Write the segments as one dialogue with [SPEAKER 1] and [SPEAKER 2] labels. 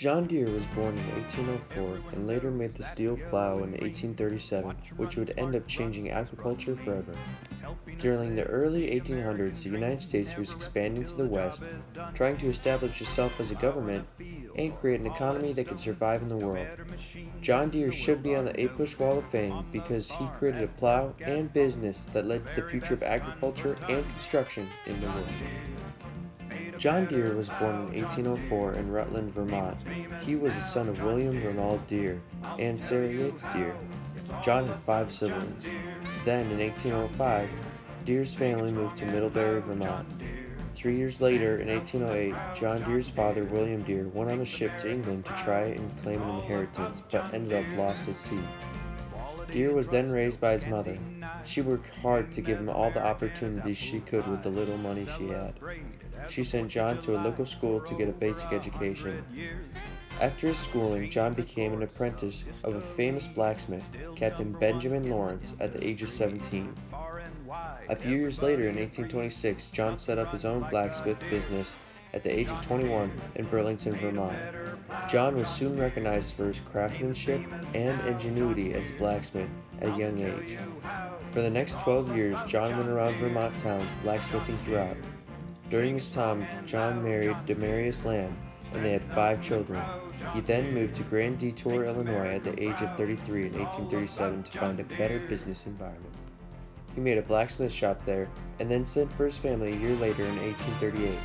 [SPEAKER 1] John Deere was born in 1804 and later made the steel plow in 1837, which would end up changing agriculture forever. During the early 1800s, the United States was expanding to the west, trying to establish itself as a government and create an economy that could survive in the world. John Deere should be on the A-Push Wall of Fame because he created a plow and business that led to the future of agriculture and construction in the world. John Deere was born in 1804 in Rutland, Vermont. He was the son of William Ronald Deere and Sarah Yates Deere. John had 5 siblings. Then, in 1805, Deere's family moved to Middlebury, Vermont. 3 years later, in 1808, John Deere's father, William Deere, went on a ship to England to try and claim an inheritance, but ended up lost at sea. Deere was then raised by his mother. She worked hard to give him all the opportunities she could with the little money she had. She sent John to a local school to get a basic education. After his schooling, John became an apprentice of a famous blacksmith, Captain Benjamin Lawrence, at the age of 17. A few years later, in 1826, John set up his own blacksmith business at the age of 21 in Burlington, Vermont. John was soon recognized for his craftsmanship and ingenuity as a blacksmith at a young age. For the next 12 years, John went around Vermont towns blacksmithing throughout. During this time, John married Demarius Lamb, and they had 5 children. He then moved to Grand Detour, Illinois at the age of 33 in 1837 to find a better business environment. He made a blacksmith shop there, and then sent for his family a year later in 1838.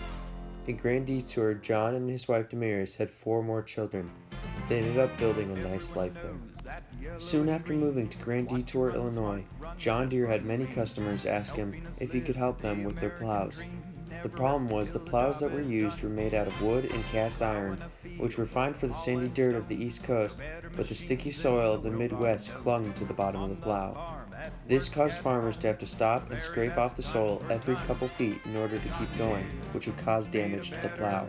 [SPEAKER 1] In Grand Detour, John and his wife Demarius had 4 more children. They ended up building a nice life there. Soon after moving to Grand Detour, Illinois, John Deere had many customers ask him if he could help them with their plows. The problem was the plows that were used were made out of wood and cast iron, which were fine for the sandy dirt of the East Coast, but the sticky soil of the Midwest clung to the bottom of the plow. This caused farmers to have to stop and scrape off the soil every couple feet in order to keep going, which would cause damage to the plow.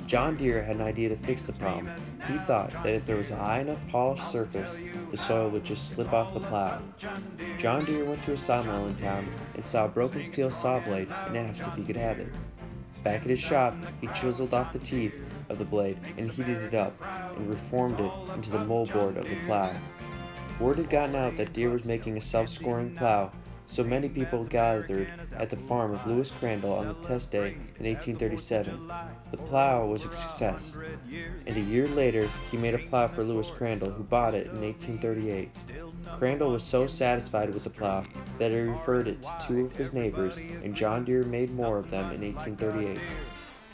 [SPEAKER 1] John Deere had an idea to fix the problem. He thought that if there was a high enough polished surface, the soil would just slip off the plow. John Deere went to a sawmill in town and saw a broken steel saw blade and asked if he could have it. Back at his shop, he chiseled off the teeth of the blade and heated it up and reformed it into the moldboard of the plow. Word had gotten out that Deere was making a self-scoring plow, so many people gathered at the farm of Lewis Crandall on the test day in 1837. The plow was a success, and a year later he made a plow for Lewis Crandall, who bought it in 1838. Crandall was so satisfied with the plow that he referred it to 2 of his neighbors, and John Deere made more of them in 1838.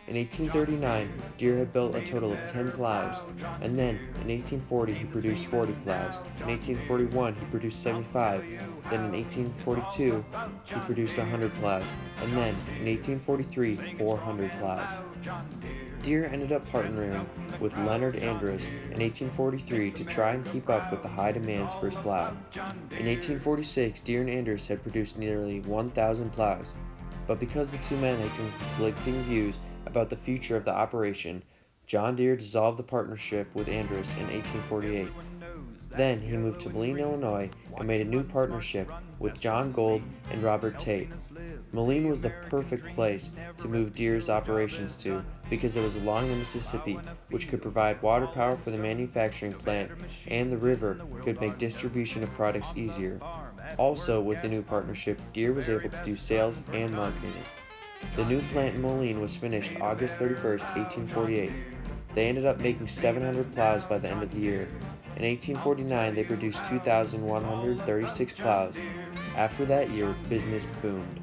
[SPEAKER 1] In 1839, Deere had built a total of 10 plows, and then in 1840 he produced 40 plows. In 1841 he produced 75, then in 1842 he produced 100 plows, and then in 1843 400 plows. Deere ended up partnering with Leonard Andrus in 1843 to try and keep up with the high demands for his plow. In 1846, Deere and Andrus had produced nearly 1,000 plows, but because the 2 men had conflicting views about the future of the operation, John Deere dissolved the partnership with Andrus in 1848. Then he moved to Moline, Illinois, and made a new partnership with John Gold and Robert Tate. Moline was the perfect place to move Deere's operations to because it was along the Mississippi, which could provide water power for the manufacturing plant, and the river could make distribution of products easier. Also, with the new partnership, Deere was able to do sales and marketing. The new plant in Moline was finished August 31, 1848. They ended up making 700 plows by the end of the year. In 1849, they produced 2,136 plows. After that year, business boomed.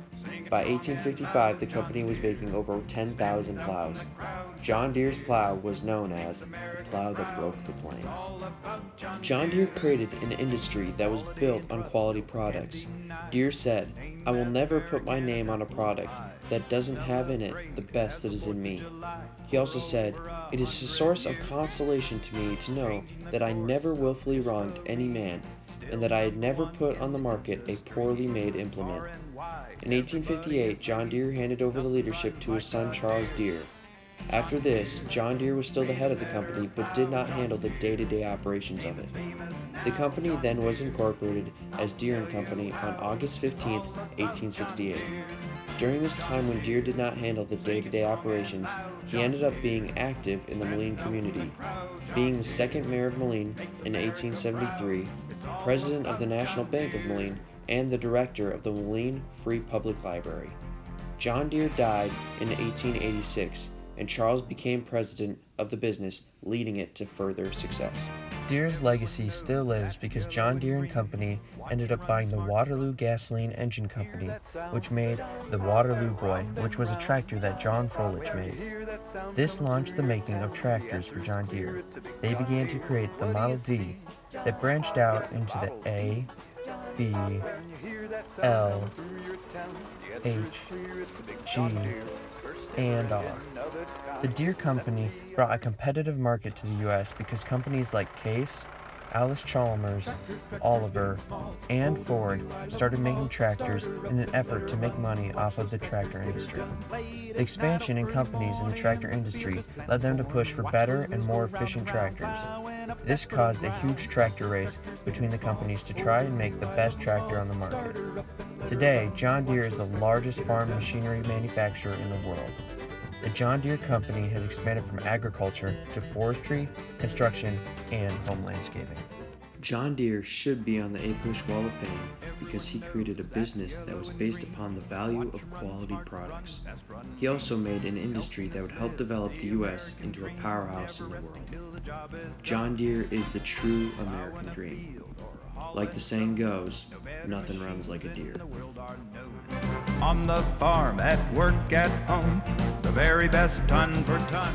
[SPEAKER 1] By 1855, the company was making over 10,000 plows. John Deere's plow was known as the plow that broke the plains. John Deere created an industry that was built on quality products. Deere said, "I will never put my name on a product that doesn't have in it the best that is in me." He also said, "It is a source of consolation to me to know that I never willfully wronged any man, and that I had never put on the market a poorly made implement." In 1858, John Deere handed over the leadership to his son Charles Deere. After this, John Deere was still the head of the company but did not handle the day-to-day operations of it. The company then was incorporated as Deere & Company on August 15, 1868. During this time when Deere did not handle the day-to-day operations, he ended up being active in the Moline community, being the second mayor of Moline in 1873, president of the National Bank of Moline, and the director of the Moline Free Public Library. John Deere died in 1886, and Charles became president of the business, leading it to further success. Deere's legacy still lives because John Deere and Company ended up buying the Waterloo Gasoline Engine Company, which made the Waterloo Boy, which was a tractor that John Froelich made. This launched the making of tractors for John Deere. They began to create the Model D that branched out into the A, B, L, H, G, and R. The Deere Company brought a competitive market to the U.S. because companies like Case, Allis-Chalmers, Oliver, and Ford started making tractors in an effort to make money off of the tractor industry. The expansion in companies in the tractor industry led them to push for better and more efficient tractors. This caused a huge tractor race between the companies to try and make the best tractor on the market. Today, John Deere is the largest farm machinery manufacturer in the world. The John Deere Company has expanded from agriculture to forestry, construction, and home landscaping. John Deere should be on the A-Push Wall of Fame because he created a business that was based upon the value of quality products. He also made an industry that would help develop the U.S. into a powerhouse in the world. John Deere is the true American dream. Like the saying goes, nothing runs like a deer.
[SPEAKER 2] On the farm, at work, at home, the very best ton for ton.